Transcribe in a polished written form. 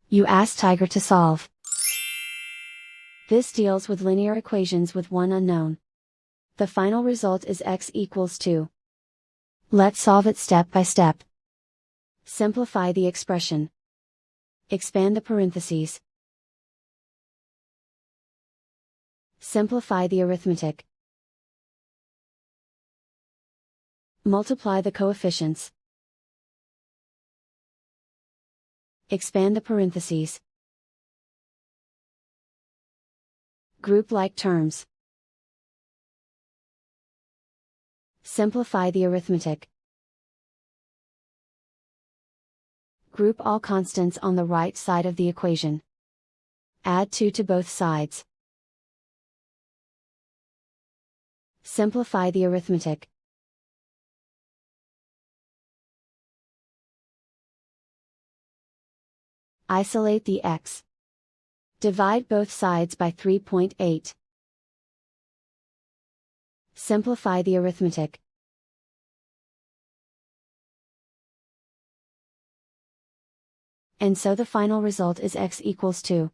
You ask Tiger to solve. This deals with linear equations with one unknown. The final result is x equals 2. Let's solve it step by step. Simplify the expression. Expand the parentheses. Simplify the arithmetic. Multiply the coefficients. Expand the parentheses. Group like terms. Simplify the arithmetic. Group all constants on the right side of the equation. Add 2 to both sides. Simplify the arithmetic. Isolate the x. Divide both sides by 3.8. Simplify the arithmetic. And so the final result is x equals 2.